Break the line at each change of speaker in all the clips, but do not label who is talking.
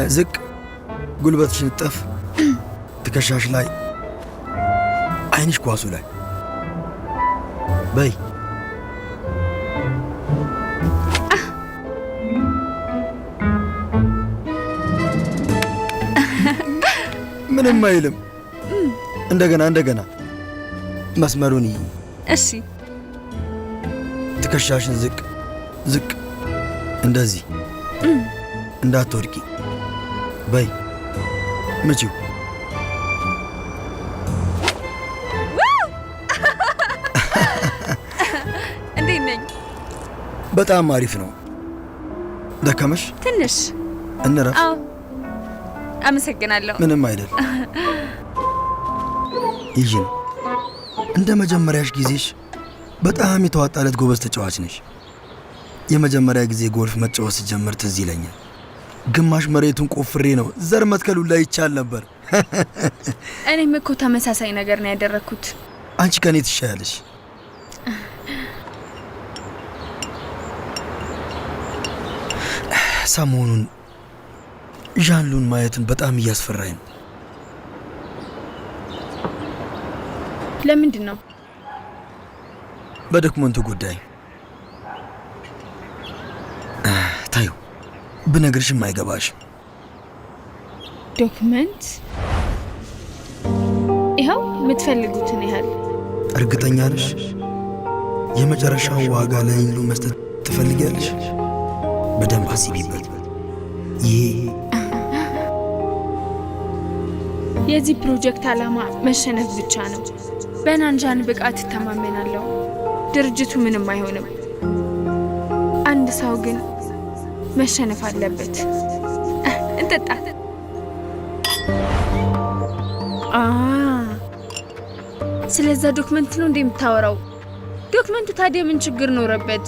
ዝቅ ጉልበትሽን ጥፍ ትከሻሽ ላይ አይንሽ ኳሱ ላይ በይ ምንም አይልም እንደገና መስመሩን
እሺ
ትከሻሽን ዝቅ እንደዚህ እንዳትወድቂ በይ ምቺው
እንዴት ነኝ?
በጣም አሪፍ ነው። ደከመሽ?
ትንሽ
እንረፍ።
አዎ አመሰግናለሁ።
ምንም አይደል። ይጂን እንደ መጀመሪያሽ ጊዜሽ በጣም የተዋጣለት ጎበዝ ተጫዋች ነሽ። የመጀመሪያ ጊዜ ጎልፍ መጫወት ስጀምር ትዝ ይለኛል። ግማሽ መሬቱን ቆፍሬ ነው ዘር መትከሉ ላይ ይቻል ነበር።
እኔም እኮ ተመሳሳይ ነገር ነው ያደረኩት።
አንቺ ከኔ ትሻያለሽ። ሰሞኑን ዣንሉን ማየትን በጣም እያስፈራኝ ነው።
ለምንድን ነው?
በዶክመንቱ ጉዳይ ታዩ። ብነግርሽም አይገባሽም።
ዶክመንት? ይኸው የምትፈልጉትን ያህል።
እርግጠኛ ነሽ? የመጨረሻው ዋጋ ለኒሉ መስጠት ትፈልጊያለሽ? በደንብ አስቢበት። ይሄ
የዚህ ፕሮጀክት ዓላማ መሸነፍ ብቻ ነው። በናንጃን ብቃት እተማመናለሁ። ድርጅቱ ምንም አይሆንም። አንድ ሰው ግን መሸነፍ አለበት። እንጠጣ። ስለዛ ዶክመንት ነው እንደምታወራው? ዶክመንቱ ታዲያ ምን ችግር ኖረበት?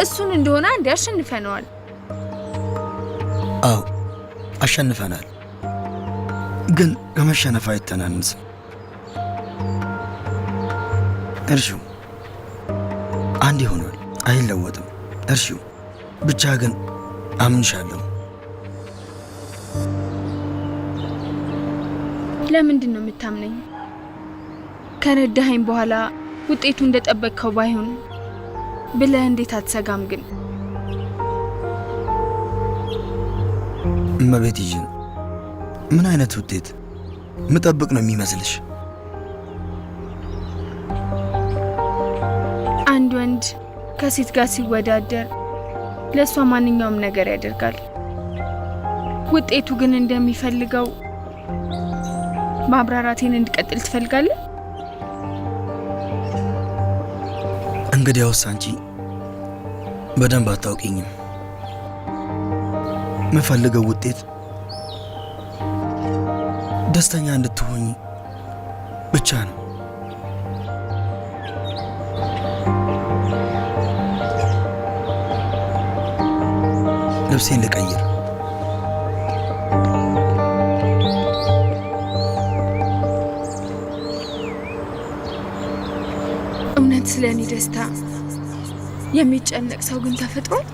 እሱን እንደሆነ አንዴ አሸንፈነዋል።
አዎ አሸንፈናል፣ ግን ከመሸነፍ አይተናንስም። እርሺው አንድ ይሆናል፣ አይለወጥም። እርሺው ብቻ ግን አምንሻለሁ።
ለምንድን ነው የምታምነኝ? ከረዳኸኝ በኋላ ውጤቱ እንደጠበቅከው ባይሆን ብለህ እንዴት አትሰጋም? ግን
እመቤት ይጅን ምን አይነት ውጤት ምጠብቅ ነው የሚመስልሽ?
አንድ ወንድ ከሴት ጋር ሲወዳደር ለእሷ ማንኛውም ነገር ያደርጋል። ውጤቱ ግን እንደሚፈልገው ማብራራቴን እንድቀጥል ትፈልጋለህ?
እንግዲያውስ አንቺ በደንብ አታውቂኝም። የምፈልገው ውጤት ደስተኛ እንድትሆኝ ብቻ ነው። ልብሴን ልቀይር።
እውነት ስለ እኔ ደስታ የሚጨነቅ ሰው ግን ተፈጥሯል?